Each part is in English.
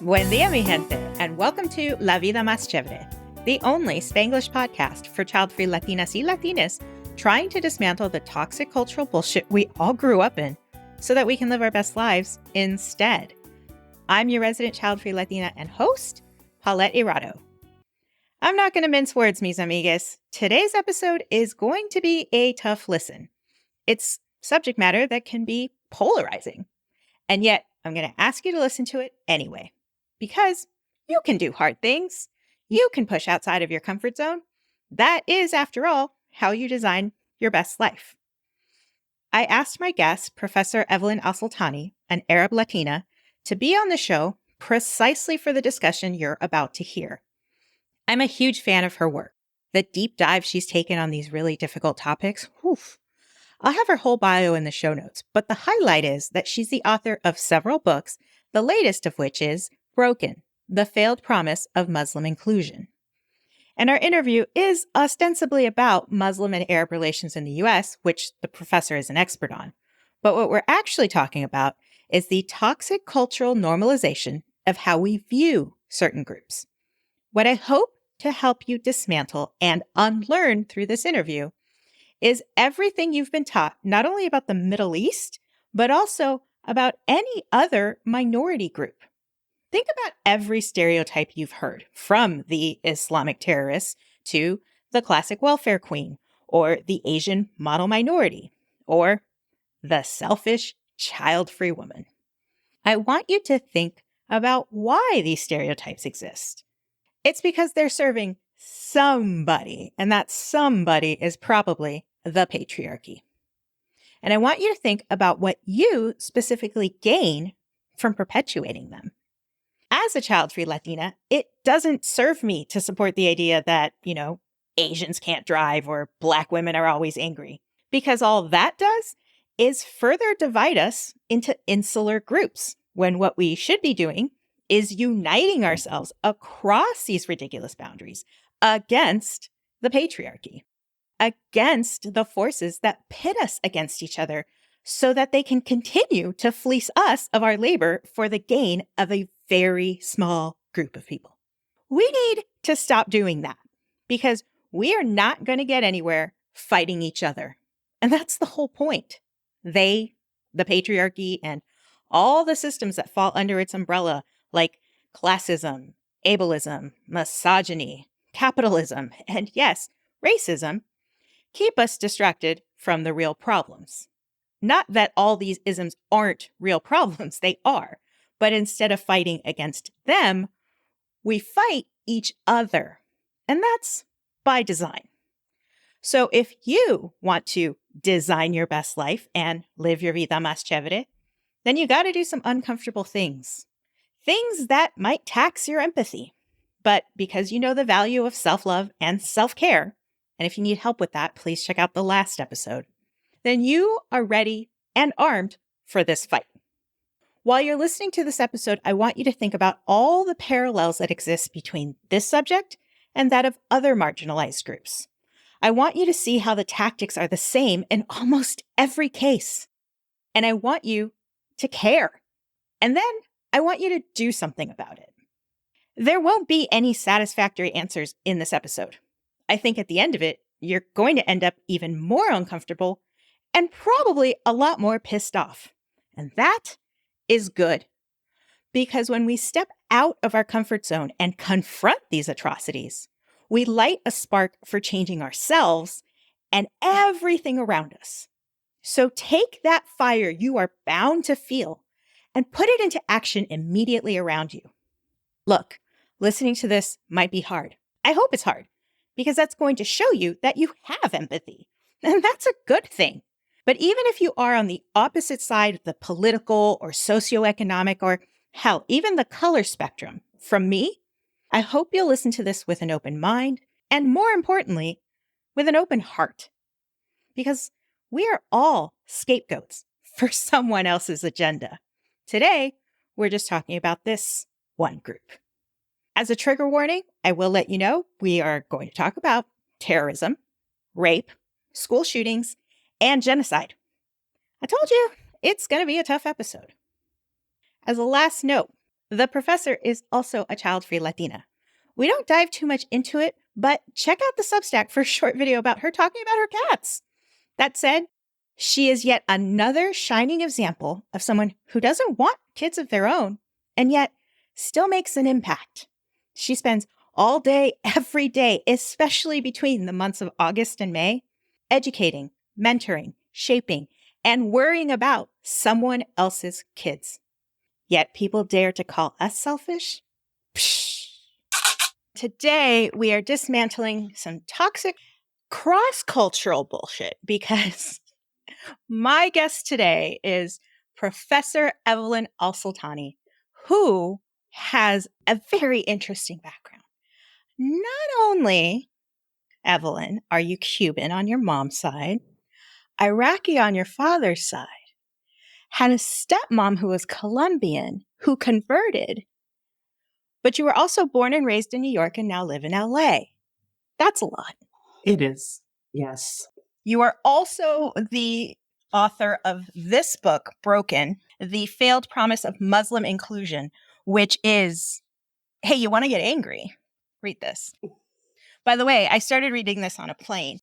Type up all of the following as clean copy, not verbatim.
Buen día, mi gente, and welcome to La Vida Más Chévere, the only Spanglish podcast for child-free Latinas y Latinos trying to dismantle the toxic cultural bullshit we all grew up in so that we can live our best lives instead. I'm your resident child-free Latina and host, Paulette Irado. I'm not going to mince words, mis amigas. Today's episode is going to be a tough listen. It's subject matter that can be polarizing, and yet I'm going to ask you to listen to it anyway. Because you can do hard things. You can push outside of your comfort zone. That is, after all, how you design your best life. I asked my guest, Professor Evelyn Alsultany, an Arab Latina, to be on the show precisely for the discussion you're about to hear. I'm a huge fan of her work. The deep dive she's taken on these really difficult topics, I'll have her whole bio in the show notes, but the highlight is that she's the author of several books, the latest of which is Broken, The Failed Promise of Muslim Inclusion. And our interview is ostensibly about Muslim and Arab relations in the U.S., which the professor is an expert on. But what we're actually talking about is the toxic cultural normalization of how we view certain groups. What I hope to help you dismantle and unlearn through this interview is everything you've been taught, not only about the Middle East, but also about any other minority group. Think about every stereotype you've heard, from the Islamic terrorists to the classic welfare queen, or the Asian model minority, or the selfish, child-free woman. I want you to think about why these stereotypes exist. It's because they're serving somebody, and that somebody is probably the patriarchy. And I want you to think about what you specifically gain from perpetuating them. As a child-free Latina, it doesn't serve me to support the idea that, Asians can't drive or Black women are always angry, because all that does is further divide us into insular groups, when what we should be doing is uniting ourselves across these ridiculous boundaries against the patriarchy, against the forces that pit us against each other so that they can continue to fleece us of our labor for the gain of a very small group of people. We need to stop doing that because we are not going to get anywhere fighting each other. And that's the whole point. The patriarchy, and all the systems that fall under its umbrella, like classism, ableism, misogyny, capitalism, and yes, racism, keep us distracted from the real problems. Not that all these isms aren't real problems, they are. But instead of fighting against them, we fight each other. And that's by design. So if you want to design your best life and live your vida más chévere, then you got to do some uncomfortable things. Things that might tax your empathy. But because you know the value of self-love and self-care, and if you need help with that, please check out the last episode, then you are ready and armed for this fight. While you're listening to this episode, I want you to think about all the parallels that exist between this subject and that of other marginalized groups. I want you to see how the tactics are the same in almost every case. And I want you to care. And then I want you to do something about it. There won't be any satisfactory answers in this episode. I think at the end of it, you're going to end up even more uncomfortable and probably a lot more pissed off. And that is good. Because when we step out of our comfort zone and confront these atrocities, we light a spark for changing ourselves and everything around us. So take that fire you are bound to feel and put it into action immediately around you. Look, listening to this might be hard. I hope it's hard, because that's going to show you that you have empathy. And that's a good thing. But even if you are on the opposite side of the political or socioeconomic or, hell, even the color spectrum from me, I hope you'll listen to this with an open mind and, more importantly, with an open heart. Because we are all scapegoats for someone else's agenda. Today, we're just talking about this one group. As a trigger warning, I will let you know we are going to talk about terrorism, rape, school shootings, and genocide. I told you, it's going to be a tough episode. As a last note, The professor is also a child-free Latina. We don't dive too much into it, but check out the Substack for a short video about her talking about her cats. That said, she is yet another shining example of someone who doesn't want kids of their own, and yet still makes an impact. She spends all day, every day, especially between the months of August and May, educating, mentoring, shaping, and worrying about someone else's kids. Yet people dare to call us selfish? Psh. Today, we are dismantling some toxic cross-cultural bullshit because my guest today is Professor Evelyn Alsultany, who has a very interesting background. Not only, Evelyn, are you Cuban on your mom's side, Iraqi on your father's side, had a stepmom who was Colombian who converted, but you were also born and raised in New York and now live in LA. That's a lot. It is, yes. You are also the author of this book, Broken, The Failed Promise of Muslim Inclusion, which is, hey, you want to get angry? Read this. By the way, I started reading this on a plane.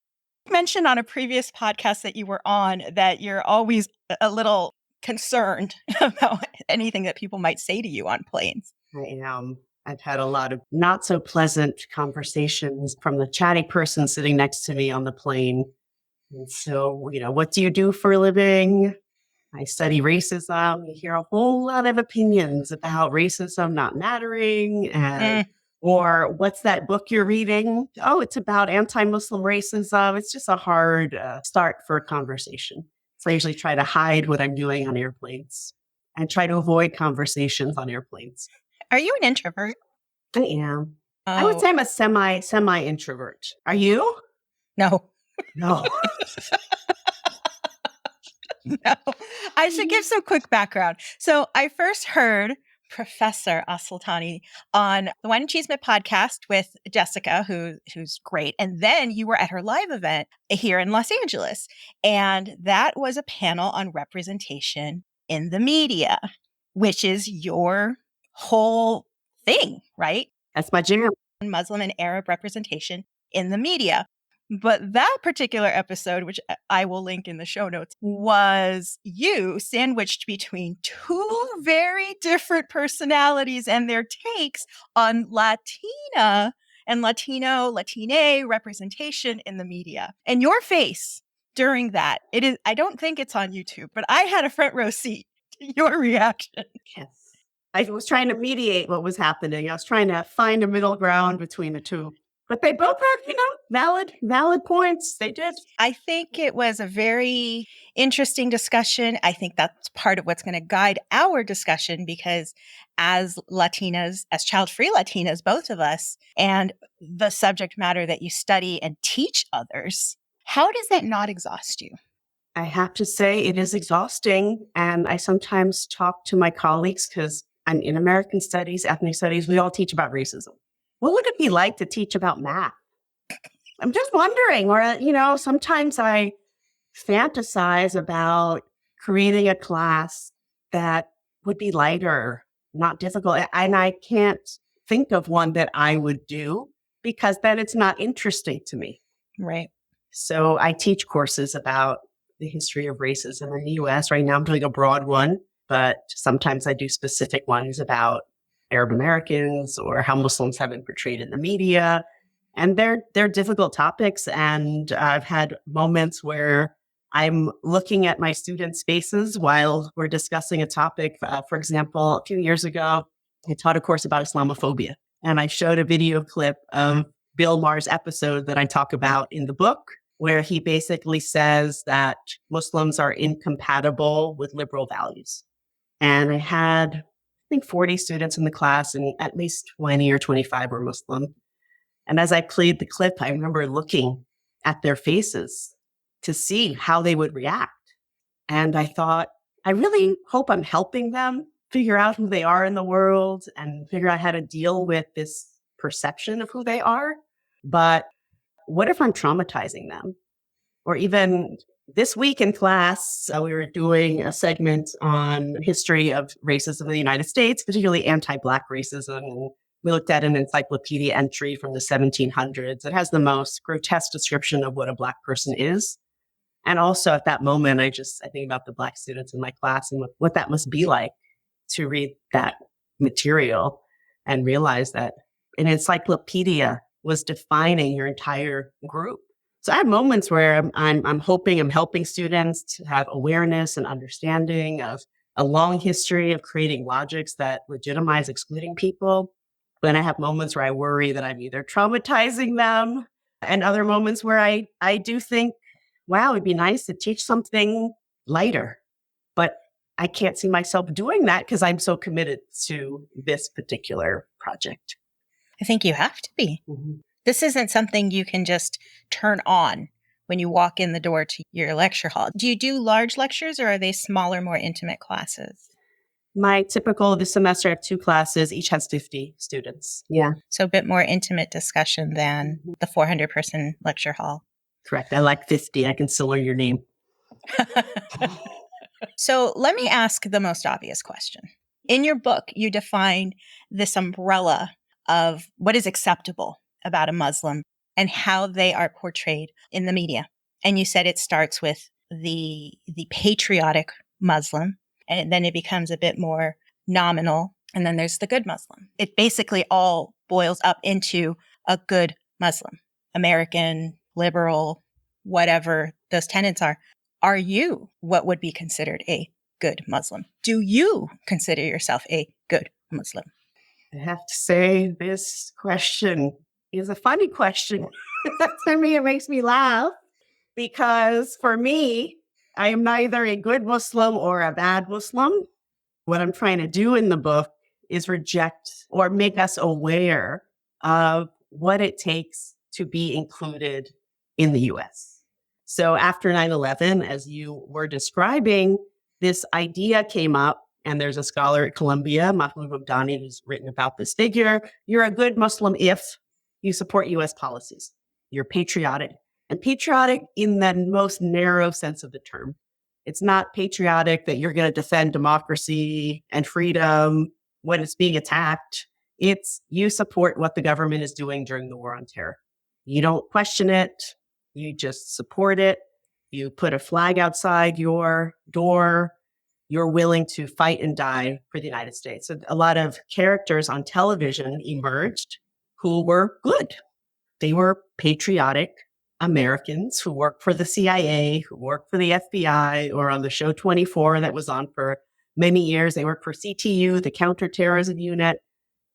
You mentioned on a previous podcast that you were on that you're always a little concerned about anything that people might say to you on planes. I am. I've had a lot of not so pleasant conversations from the chatty person sitting next to me on the plane. And so, what do you do for a living? I study racism. You hear a whole lot of opinions about racism not mattering. Or what's that book you're reading? Oh, it's about anti-Muslim racism. It's just a hard start for a conversation. So I usually try to hide what I'm doing on airplanes and try to avoid conversations on airplanes. Are you an introvert? I am. Oh. I would say I'm a semi introvert. Are you? No. No. No. I should give some quick background. So I first heard Professor Alsultany on the Wine and Cheesemate podcast with Jessica, who's great. And then you were at her live event here in Los Angeles. And that was a panel on representation in the media, which is your whole thing, right? That's my jam. Muslim and Arab representation in the media. But that particular episode, which I will link in the show notes, was you sandwiched between two very different personalities and their takes on Latina and Latine representation in the media. And your face during that, I don't think it's on YouTube, but I had a front row seat to your reaction. Yes. I was trying to mediate what was happening. I was trying to find a middle ground between the two. But they both had, valid points. They did. I think it was a very interesting discussion. I think that's part of what's going to guide our discussion because as Latinas, as child-free Latinas, both of us, and the subject matter that you study and teach others, how does that not exhaust you? I have to say it is exhausting. And I sometimes talk to my colleagues because I'm in American studies, ethnic studies. We all teach about racism. What would it be like to teach about math? I'm just wondering, or, sometimes I fantasize about creating a class that would be lighter, not difficult. And I can't think of one that I would do because then it's not interesting to me. Right. So I teach courses about the history of racism in the US. Right now I'm doing a broad one, but sometimes I do specific ones about Arab Americans or how Muslims have been portrayed in the media. And they're difficult topics. And I've had moments where I'm looking at my students' faces while we're discussing a topic. For example, a few years ago, I taught a course about Islamophobia. And I showed a video clip of Bill Maher's episode that I talk about in the book, where he basically says that Muslims are incompatible with liberal values. And I had, I think, 40 students in the class, and at least 20 or 25 were Muslim. And as I played the clip, I remember looking at their faces to see how they would react. And I thought, I really hope I'm helping them figure out who they are in the world and figure out how to deal with this perception of who they are. But what if I'm traumatizing them? Or even This week in class, we were doing a segment on history of racism in the United States, particularly anti-Black racism. And we looked at an encyclopedia entry from the 1700s. It has the most grotesque description of what a Black person is. And also at that moment, I think about the Black students in my class and what that must be like to read that material and realize that an encyclopedia was defining your entire group. So I have moments where I'm helping students to have awareness and understanding of a long history of creating logics that legitimize excluding people. Then I have moments where I worry that I'm either traumatizing them, and other moments where I do think, wow, it'd be nice to teach something lighter. But I can't see myself doing that because I'm so committed to this particular project. I think you have to be. Mm-hmm. This isn't something you can just turn on when you walk in the door to your lecture hall. Do you do large lectures or are they smaller, more intimate classes? My typical this semester, I have 2 classes. Each has 50 students. Yeah. So a bit more intimate discussion than the 400-person lecture hall. Correct. I like 50. I can still learn your name. So let me ask the most obvious question. In your book, you define this umbrella of what is acceptable about a Muslim and how they are portrayed in the media. And you said it starts with the patriotic Muslim, and then it becomes a bit more nominal. And then there's the good Muslim. It basically all boils up into a good Muslim, American, liberal, whatever those tenets are. Are you what would be considered a good Muslim? Do you consider yourself a good Muslim? I have to say this question is a funny question. To me, it makes me laugh because for me, I am neither a good Muslim or a bad Muslim. What I'm trying to do in the book is reject or make us aware of what it takes to be included in the US. So after 9/11, as you were describing, this idea came up, and there's a scholar at Columbia, Mahmoud Mamdani, who's written about this figure. You're a good Muslim if you support US policies. You're patriotic. And patriotic in the most narrow sense of the term. It's not patriotic that you're going to defend democracy and freedom when it's being attacked. It's you support what the government is doing during the war on terror. You don't question it. You just support it. You put a flag outside your door. You're willing to fight and die for the United States. So a lot of characters on television emerged who were good. They were patriotic Americans who worked for the CIA, who worked for the FBI, or on the show 24 that was on for many years. They worked for CTU, the counterterrorism unit,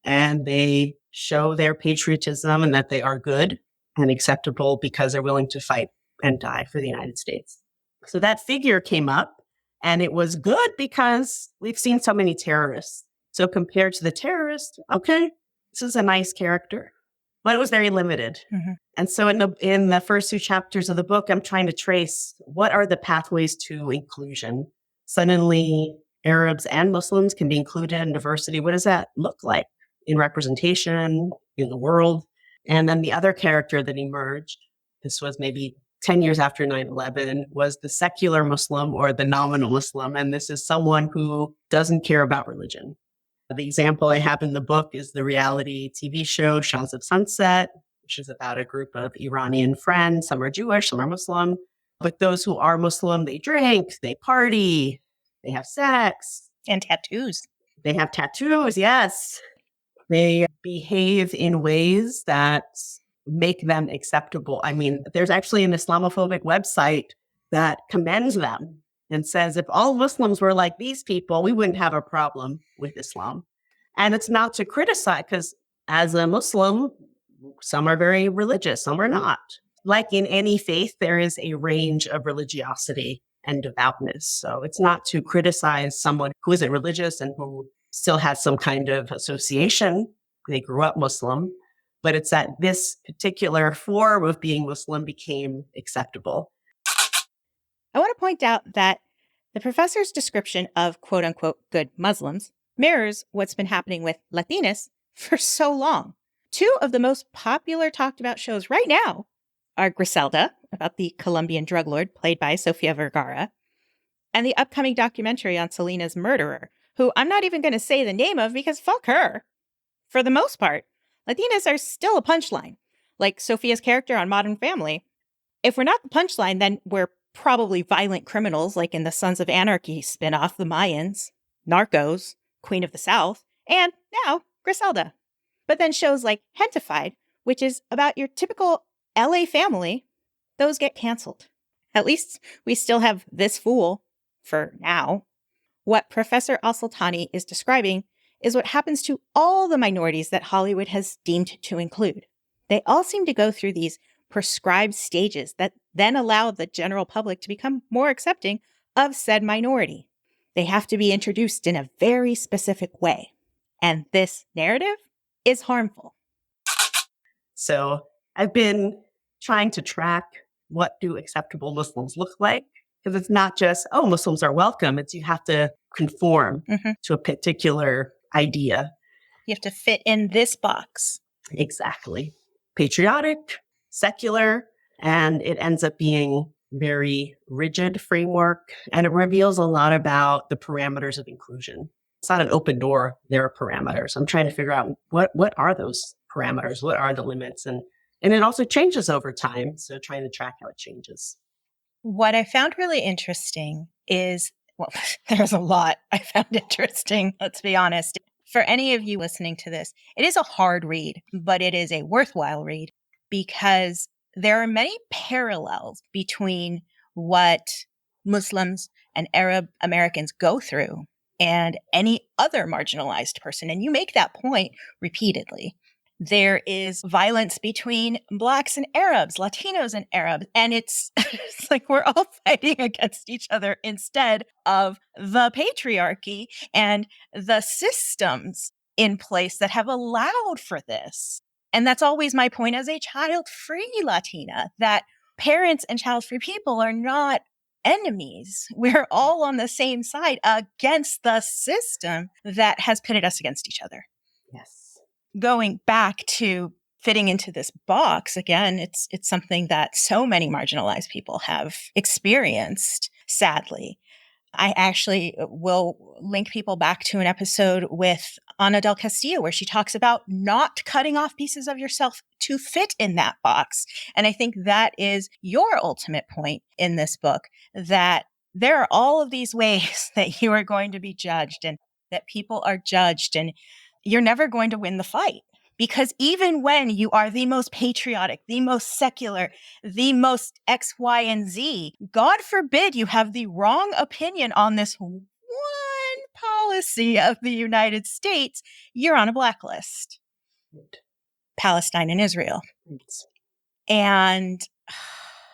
and they show their patriotism and that they are good and acceptable because they're willing to fight and die for the United States. So that figure came up, and it was good because we've seen so many terrorists. So compared to the terrorists, okay, this is a nice character, but it was very limited. Mm-hmm. And so in the first 2 chapters of the book, I'm trying to trace what are the pathways to inclusion. Suddenly, Arabs and Muslims can be included in diversity. What does that look like in representation in the world? And then the other character that emerged, this was maybe 10 years after 9/11, was the secular Muslim or the nominal Muslim. And this is someone who doesn't care about religion. The example I have in the book is the reality TV show Sons of Sunset, which is about a group of Iranian friends. Some are Jewish, some are Muslim. But those who are Muslim, they drink, they party, they have sex. And tattoos. They have tattoos, yes. They behave in ways that make them acceptable. I mean, there's actually an Islamophobic website that commends them and says, if all Muslims were like these people, we wouldn't have a problem with Islam. And it's not to criticize, because as a Muslim, some are very religious, some are not. Like in any faith, there is a range of religiosity and devoutness. So it's not to criticize someone who isn't religious and who still has some kind of association. They grew up Muslim, but it's that this particular form of being Muslim became acceptable. I want to point out that the professor's description of quote unquote good Muslims mirrors what's been happening with Latinas for so long. 2 of the most popular talked about shows right now are Griselda about the Colombian drug lord played by Sofia Vergara, and the upcoming documentary on Selena's murderer, who I'm not even going to say the name of because fuck her. For the most part, Latinas are still a punchline, like Sofia's character on Modern Family. If we're not the punchline, then we're probably violent criminals like in the Sons of Anarchy spinoff, The Mayans, Narcos, Queen of the South, and now Griselda. But then shows like Hentified, which is about your typical LA family, those get canceled. At least we still have This Fool for now. What Professor Alsultany is describing is what happens to all the minorities that Hollywood has deemed to include. They all seem to go through these prescribed stages that then allow the general public to become more accepting of said minority. They have to be introduced in a very specific way. And this narrative is harmful. So I've been trying to track what do acceptable Muslims look like, because it's not just, oh, Muslims are welcome. It's you have to conform to a particular idea. You have to fit in this box. Exactly. Patriotic, secular, and it ends up being very rigid framework, and it reveals a lot about the parameters of inclusion. It's not an open door. There are parameters. I'm trying to figure out what are those parameters? What are the limits? And it also changes over time. So trying to track how it changes. What I found really interesting is, well, there's a lot I found interesting, let's be honest. For any of you listening to this, it is a hard read, but it is a worthwhile read because there are many parallels between what Muslims and Arab Americans go through and any other marginalized person. And you make that point repeatedly. There is violence between Blacks and Arabs, Latinos and Arabs, and it's like we're all fighting against each other instead of the patriarchy and the systems in place that have allowed for this. And that's always my point as a child-free Latina, that parents and child-free people are not enemies. We're all on the same side against the system that has pitted us against each other. Yes. Going back to fitting into this box, again, it's something that so many marginalized people have experienced, sadly. I actually will link people back to an episode with Ana del Castillo where she talks about not cutting off pieces of yourself to fit in that box. And I think that is your ultimate point in this book, that there are all of these ways that you are going to be judged and that people are judged, and you're never going to win the fight. Because even when you are the most patriotic, the most secular, the most X, Y, and Z, God forbid you have the wrong opinion on this one policy of the United States, you're on a blacklist. Right. Palestine and Israel. Right. And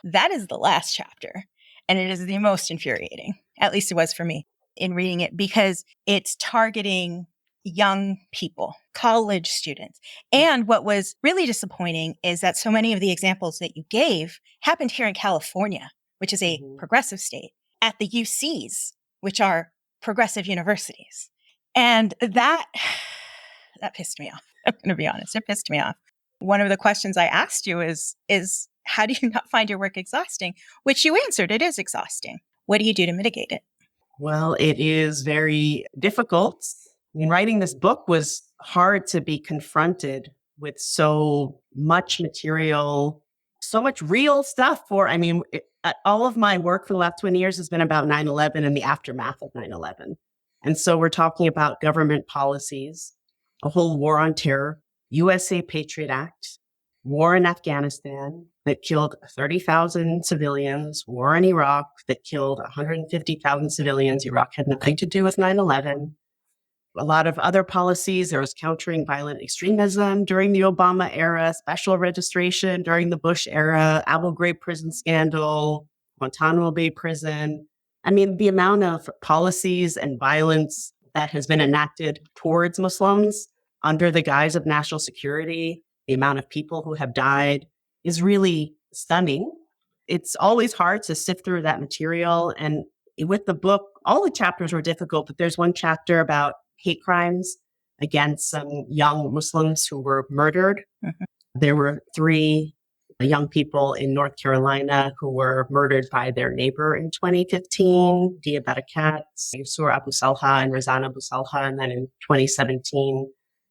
that is the last chapter. And it is the most infuriating, at least it was for me in reading it, because it's targeting young people, college students. And what was really disappointing is that so many of the examples that you gave happened here in California, which is a progressive state, at the UCs, which are progressive universities. And that pissed me off. I'm going to be honest. It pissed me off. One of the questions I asked you is how do you not find your work exhausting? Which you answered, it is exhausting. What do you do to mitigate it? Well, it is very difficult. Writing this book was hard to be confronted with so much material, so much real stuff all of my work for the last 20 years has been about 9/11 and the aftermath of 9/11. And so we're talking about government policies, a whole war on terror, USA Patriot Act, war in Afghanistan that killed 30,000 civilians, war in Iraq that killed 150,000 civilians. Iraq had nothing to do with 9/11. A lot of other policies. There was countering violent extremism during the Obama era, special registration during the Bush era, Abu Ghraib prison scandal, Guantanamo Bay prison. The amount of policies and violence that has been enacted towards Muslims under the guise of national security, the amount of people who have died is really stunning. It's always hard to sift through that material. And with the book, all the chapters were difficult, but there's one chapter about hate crimes against some young Muslims who were murdered. Mm-hmm. There were 3 young people in North Carolina who were murdered by their neighbor in 2015, diabetic cats, Yusur Abu Salha and Razan Abu Salha. And then in 2017,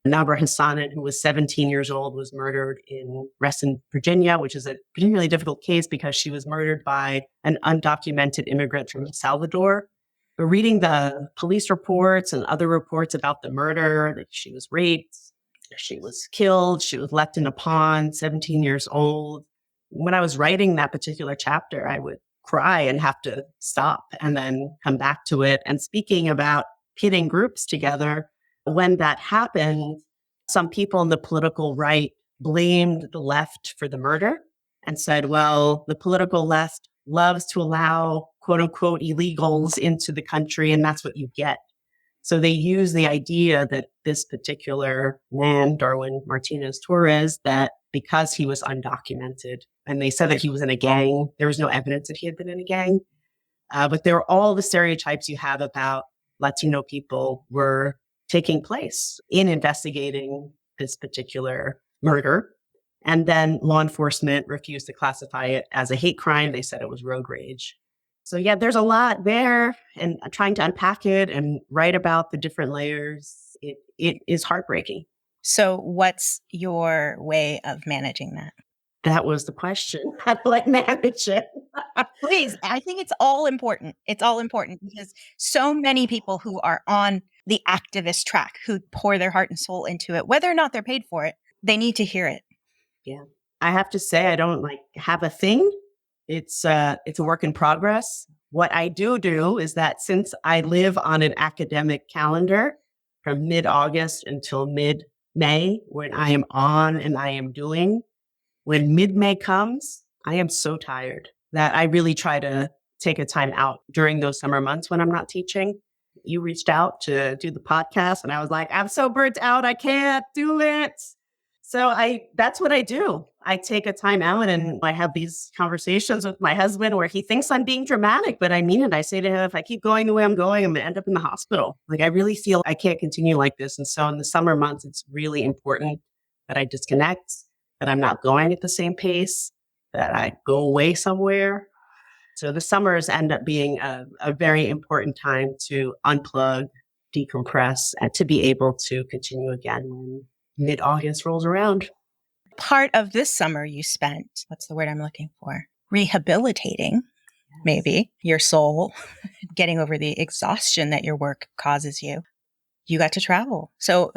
Nabra Hassanin, who was 17 years old, was murdered in Reston, Virginia, which is a particularly difficult case because she was murdered by an undocumented immigrant from El Salvador. But reading the police reports and other reports about the murder, that she was raped, she was killed, she was left in a pond, 17 years old. When I was writing that particular chapter, I would cry and have to stop and then come back to it. And speaking about pitting groups together, when that happened, some people in the political right blamed the left for the murder and said, well, the political left loves to allow quote unquote illegals into the country, and that's what you get. So they use the idea that this particular man, Darwin Martinez Torres, that because he was undocumented, and they said that he was in a gang, there was no evidence that he had been in a gang, but there are all the stereotypes you have about Latino people were taking place in investigating this particular murder. And then law enforcement refused to classify it as a hate crime. They said it was road rage. So yeah, there's a lot there, and trying to unpack it and write about the different layers, it is heartbreaking. So what's your way of managing that? That was the question. How do I manage it? Please, I think it's all important. It's all important because so many people who are on the activist track, who pour their heart and soul into it, whether or not they're paid for it, they need to hear it. Yeah. I have to say, I don't have a thing. It's a work in progress. What I do is that since I live on an academic calendar from mid-August until mid-May, when I am on and I am doing, when mid-May comes, I am so tired that I really try to take a time out during those summer months when I'm not teaching. You reached out to do the podcast and I was like, I'm so burnt out. I can't do it. So that's what I do. I take a time out and I have these conversations with my husband where he thinks I'm being dramatic, but I mean it. I say to him, if I keep going the way I'm going, I'm going to end up in the hospital. I really feel I can't continue like this. And so in the summer months, it's really important that I disconnect, that I'm not going at the same pace, that I go away somewhere. So the summers end up being a very important time to unplug, decompress, and to be able to continue again when mid-August rolls around. Part of this summer you spent, what's the word I'm looking for? Rehabilitating, maybe, your soul, getting over the exhaustion that your work causes you. You got to travel. So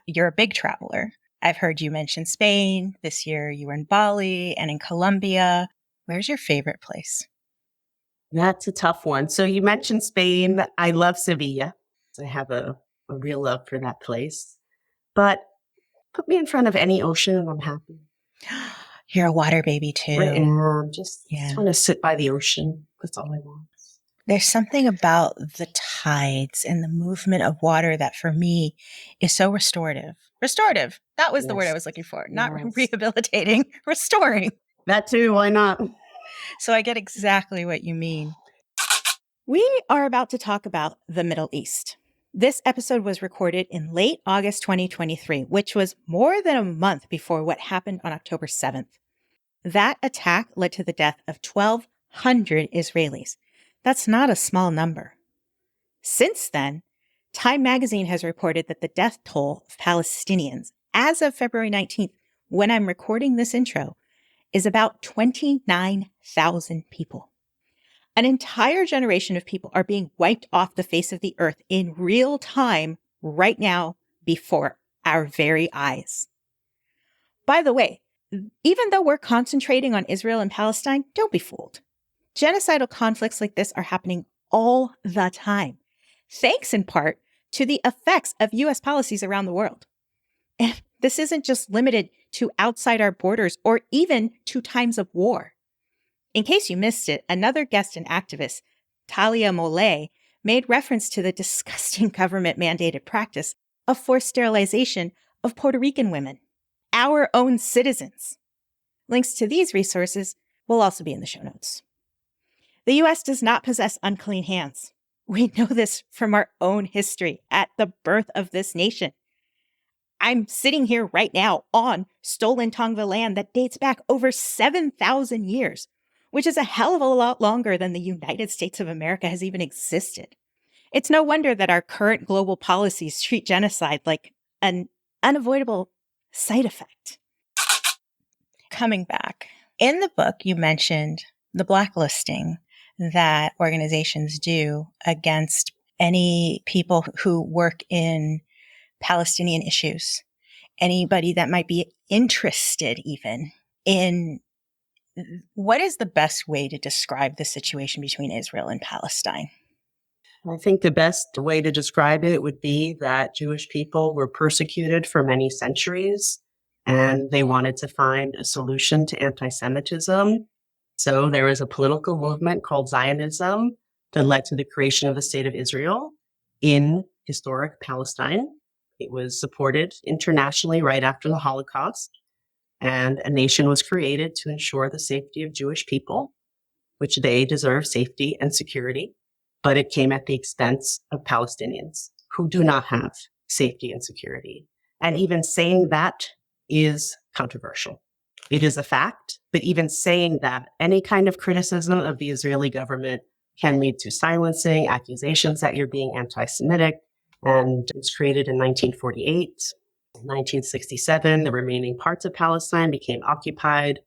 you're a big traveler. I've heard you mention Spain. This year you were in Bali and in Colombia. Where's your favorite place? That's a tough one. So you mentioned Spain. I love Sevilla. I have a real love for that place. But put me in front of any ocean and I'm happy. You're a water baby too. I just want to sit by the ocean. That's all I want. There's something about the tides and the movement of water that for me is so restorative. Restorative. That was the word I was looking for. Not rehabilitating, restoring. That too. Why not? So I get exactly what you mean. We are about to talk about the Middle East. This episode was recorded in late August 2023, which was more than a month before what happened on October 7th. That attack led to the death of 1,200 Israelis. That's not a small number. Since then, Time magazine has reported that the death toll of Palestinians as of February 19th, when I'm recording this intro, is about 29,000 people. An entire generation of people are being wiped off the face of the earth in real time right now before our very eyes. By the way, even though we're concentrating on Israel and Palestine, don't be fooled. Genocidal conflicts like this are happening all the time, thanks in part to the effects of U.S. policies around the world. And this isn't just limited to outside our borders or even to times of war. In case you missed it, another guest and activist, Talia Molay, made reference to the disgusting government-mandated practice of forced sterilization of Puerto Rican women, our own citizens. Links to these resources will also be in the show notes. The U.S. does not possess unclean hands. We know this from our own history at the birth of this nation. I'm sitting here right now on stolen Tongva land that dates back over 7,000 years, which is a hell of a lot longer than the United States of America has even existed. It's no wonder that our current global policies treat genocide like an unavoidable side effect. Coming back, in the book, you mentioned the blacklisting that organizations do against any people who work in Palestinian issues, anybody that might be interested even in what is the best way to describe the situation between Israel and Palestine? I think the best way to describe it would be that Jewish people were persecuted for many centuries and they wanted to find a solution to anti-Semitism. So there was a political movement called Zionism that led to the creation of the state of Israel in historic Palestine. It was supported internationally right after the Holocaust, and a nation was created to ensure the safety of Jewish people, which they deserve safety and security. But it came at the expense of Palestinians who do not have safety and security. And even saying that is controversial. It is a fact, but even saying that, any kind of criticism of the Israeli government can lead to silencing, accusations that you're being anti-Semitic. And it was created in 1948. 1967, the remaining parts of Palestine became occupied.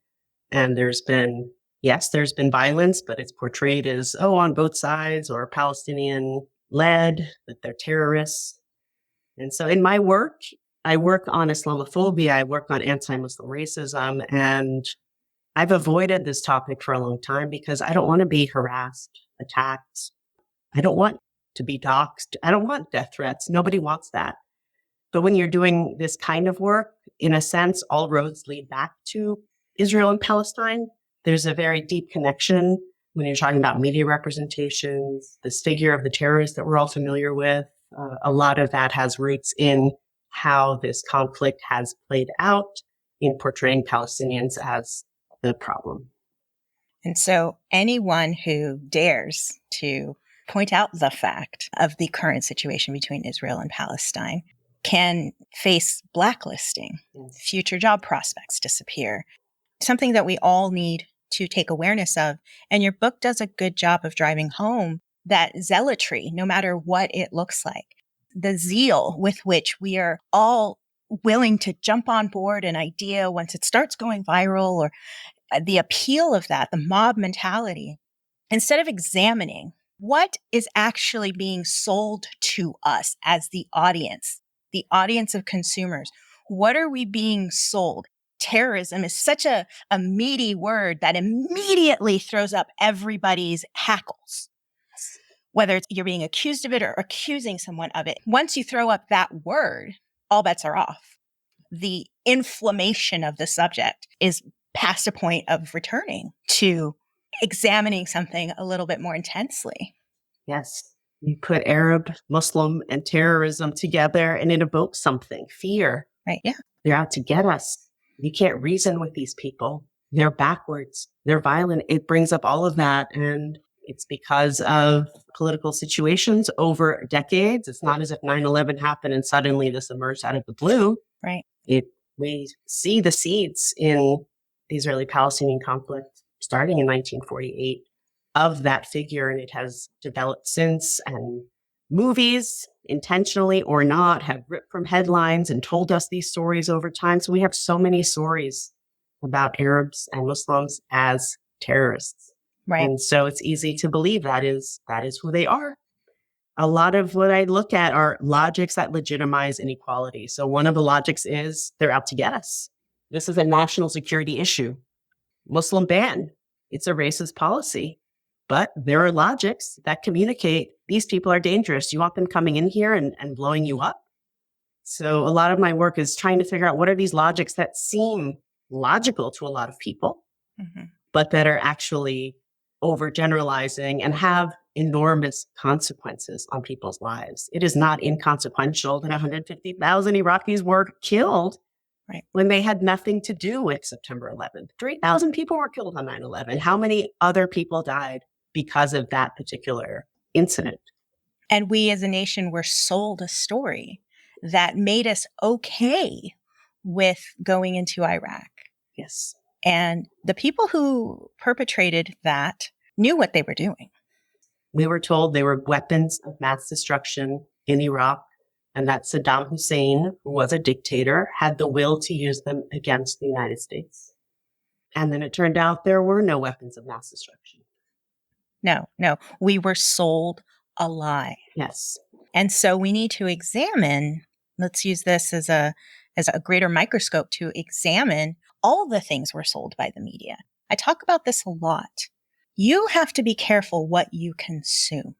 And there's been violence, but it's portrayed as, on both sides or Palestinian-led, that they're terrorists. And so in my work, I work on Islamophobia, I work on anti-Muslim racism, and I've avoided this topic for a long time because I don't want to be harassed, attacked. I don't want to be doxxed. I don't want death threats. Nobody wants that. But when you're doing this kind of work, in a sense, all roads lead back to Israel and Palestine. There's a very deep connection when you're talking about media representations, this figure of the terrorist that we're all familiar with. A lot of that has roots in how this conflict has played out in portraying Palestinians as the problem. And so anyone who dares to point out the fact of the current situation between Israel and Palestine can face blacklisting, future job prospects disappear, something that we all need to take awareness of. And your book does a good job of driving home that zealotry, no matter what it looks like, the zeal with which we are all willing to jump on board an idea once it starts going viral, or the appeal of that, the mob mentality, instead of examining what is actually being sold to us as the audience of consumers. What are we being sold? Terrorism is such a meaty word that immediately throws up everybody's hackles. Whether you're being accused of it or accusing someone of it. Once you throw up that word, all bets are off. The inflammation of the subject is past a point of returning to examining something a little bit more intensely. Yes. You put Arab, Muslim, and terrorism together and it evokes something, fear. Right, yeah. They're out to get us. You can't reason with these people. They're backwards. They're violent. It brings up all of that. And it's because of political situations over decades. It's not as if 9/11 happened and suddenly this emerged out of the blue. Right. We see the seeds in the Israeli-Palestinian conflict starting in 1948 of that figure, and it has developed since. And movies, intentionally or not, have ripped from headlines and told us these stories over time. So we have so many stories about Arabs and Muslims as terrorists. Right. And so it's easy to believe that is who they are. A lot of what I look at are logics that legitimize inequality. So one of the logics is they're out to get us. This is a national security issue. Muslim ban. It's a racist policy. But there are logics that communicate these people are dangerous. You want them coming in here and blowing you up? So a lot of my work is trying to figure out what are these logics that seem logical to a lot of people, but that are actually overgeneralizing and have enormous consequences on people's lives. It is not inconsequential that 150,000 Iraqis were killed when they had nothing to do with September 11th. 3,000 people were killed on 9/11. How many other people died because of that particular incident? And we as a nation were sold a story that made us okay with going into Iraq. Yes. And the people who perpetrated that knew what they were doing. We were told they were weapons of mass destruction in Iraq, and that Saddam Hussein, who was a dictator, had the will to use them against the United States. And then it turned out there were no weapons of mass destruction. No. We were sold a lie. Yes. And so we need to examine, let's use this as a greater microscope to examine all the things we're sold by the media. I talk about this a lot. You have to be careful what you consume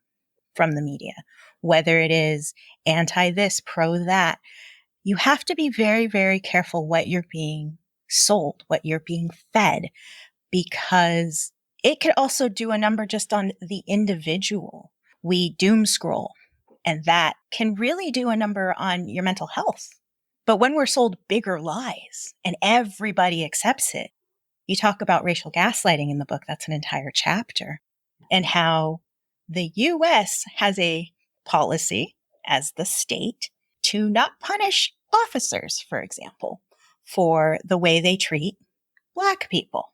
from the media, whether it is anti this, pro that. You have to be very, very careful what you're being sold, what you're being fed, because it could also do a number just on the individual. We doom scroll, and that can really do a number on your mental health. But when we're sold bigger lies and everybody accepts it, you talk about racial gaslighting in the book. That's an entire chapter. And how the U.S. has a policy as the state to not punish officers, for example, for the way they treat Black people.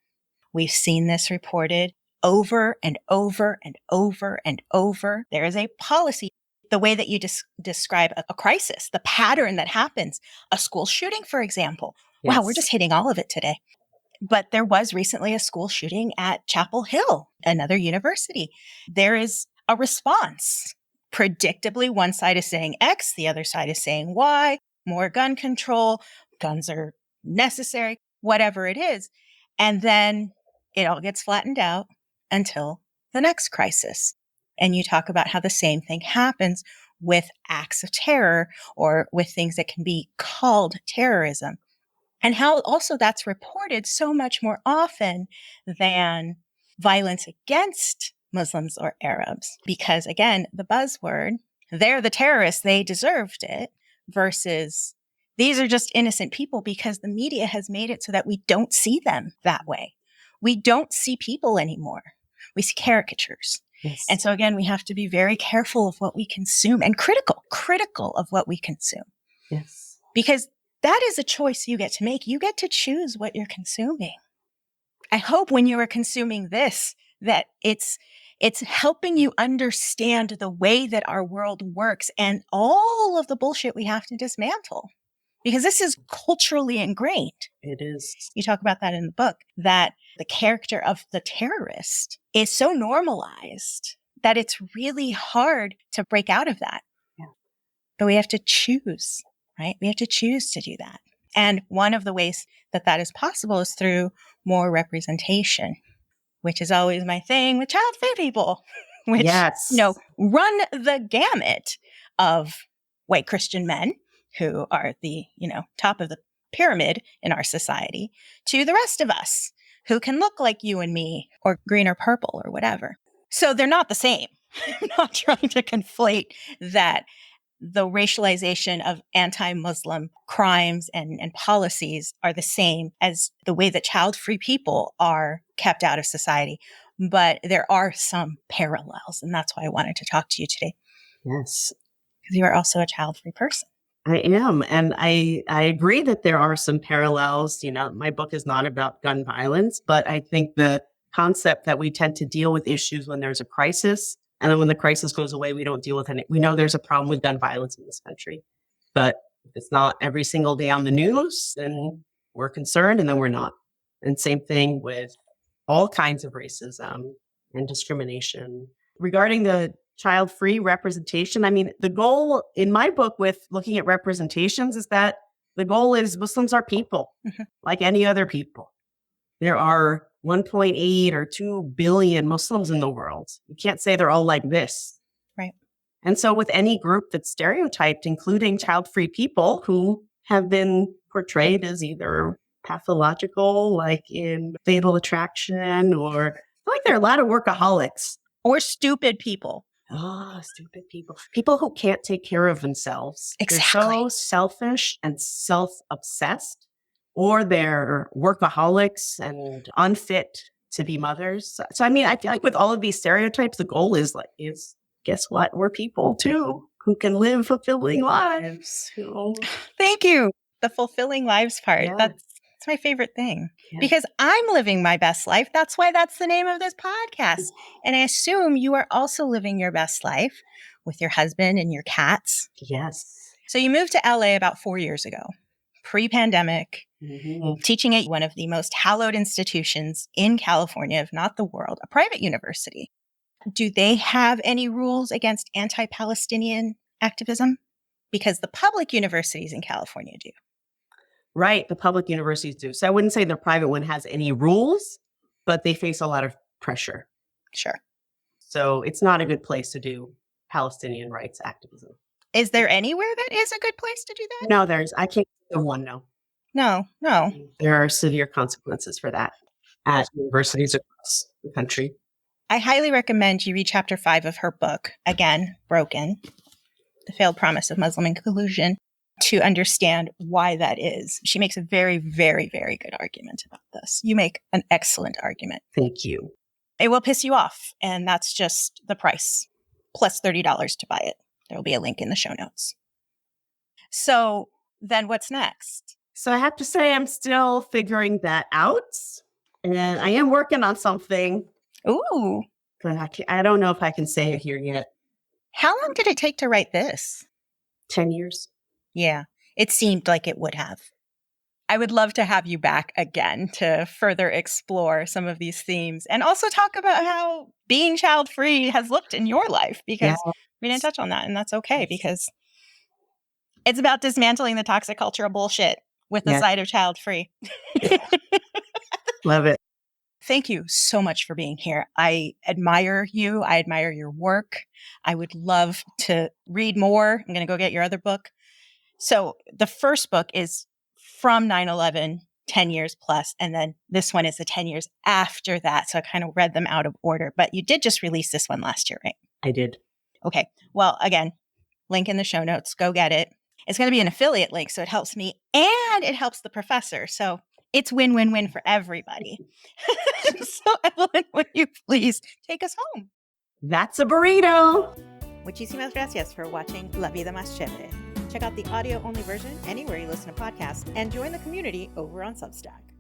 We've seen this reported over and over and over and over. There is a policy. The way that you describe a crisis, the pattern that happens, a school shooting, for example. Yes. Wow, we're just hitting all of it today. But there was recently a school shooting at Chapel Hill, another university. There is a response. Predictably, one side is saying X, the other side is saying Y, more gun control, guns are necessary, whatever it is. And then it all gets flattened out until the next crisis. And you talk about how the same thing happens with acts of terror or with things that can be called terrorism. And how also that's reported so much more often than violence against Muslims or Arabs. Because again, the buzzword, they're the terrorists, they deserved it, versus these are just innocent people, because the media has made it so that we don't see them that way. We don't see people anymore. We see caricatures. Yes. And so again, we have to be very careful of what we consume and critical of what we consume. Yes. Because that is a choice you get to make. You get to choose what you're consuming. I hope when you are consuming this, that it's helping you understand the way that our world works and all of the bullshit we have to dismantle. Because this is culturally ingrained. It is. You talk about that in the book, that the character of the terrorist is so normalized that it's really hard to break out of that. Yeah. But we have to choose, right? We have to choose to do that. And one of the ways that that is possible is through more representation, which is always my thing with child-free people, which, yes. Run the gamut of white Christian men who are the, top of the pyramid in our society, to the rest of us who can look like you and me, or green or purple or whatever. So they're not the same. I'm not trying to conflate that the racialization of anti-Muslim crimes and policies are the same as the way that child-free people are kept out of society. But there are some parallels, and that's why I wanted to talk to you today. Yes. Because you are also a child-free person. I am. And I agree that there are some parallels. My book is not about gun violence, but I think the concept that we tend to deal with issues when there's a crisis, and then when the crisis goes away, we don't deal with it. We know there's a problem with gun violence in this country, but if it's not every single day on the news, then we're concerned, and then we're not. And same thing with all kinds of racism and discrimination. Regarding the child-free representation, the goal in my book with looking at representations is that the goal is Muslims are people, like any other people. There are 1.8 or 2 billion Muslims in the world. You can't say they're all like this. Right. And so with any group that's stereotyped, including child-free people who have been portrayed as either pathological, like in Fatal Attraction, or I feel like there are a lot of workaholics. Or stupid people. Stupid people. People who can't take care of themselves. Exactly. They're so selfish and self-obsessed, or they're workaholics and unfit to be mothers. So I feel like with all of these stereotypes, the goal is guess what? We're people too. who can live fulfilling lives. Thank you. The fulfilling lives part. Yeah. That's my favorite thing Yeah. because I'm living my best life. That's why that's the name of this podcast. And I assume you are also living your best life with your husband and your cats. Yes. So you moved to LA about 4 years ago, pre-pandemic, teaching at one of the most hallowed institutions in California, if not the world, a private university. Do they have any rules against anti-Palestinian activism? Because the public universities in California do. Right. The public universities do. So I wouldn't say the private one has any rules, but they face a lot of pressure. Sure. So it's not a good place to do Palestinian rights activism. Is there anywhere that is a good place to do that? No, I can't think of one, no. No. There are severe consequences for that at universities across the country. I highly recommend you read chapter 5 of her book, again, Broken, The Failed Promise of Muslim Inclusion, to understand why that is. She makes a very, very, very good argument about this. You make an excellent argument. Thank you. It will piss you off, and that's just the price, plus $30 to buy it. There will be a link in the show notes. So then what's next? So I have to say I'm still figuring that out, and I am working on something. Ooh. But I don't know if I can say it here yet. How long did it take to write this? 10 years. Yeah, it seemed like it would have. I would love to have you back again to further explore some of these themes and also talk about how being child-free has looked in your life, because we didn't touch on that, and that's okay, because it's about dismantling the toxic cultural bullshit with the side of child-free. Love it. Thank you so much for being here. I admire you. I admire your work. I would love to read more. I'm going to go get your other book. So the first book is from 9/11, 10 years plus, and then this one is the 10 years after that. So I kind of read them out of order, but you did just release this one last year, right? I did. Okay. Well, again, link in the show notes. Go get it. It's going to be an affiliate link, so it helps me and it helps the professor. So it's win-win-win for everybody. So Evelyn, would you please take us home? That's a burrito. Muchísimas gracias for watching La Vida Más Chévere. Check out the audio-only version anywhere you listen to podcasts and join the community over on Substack.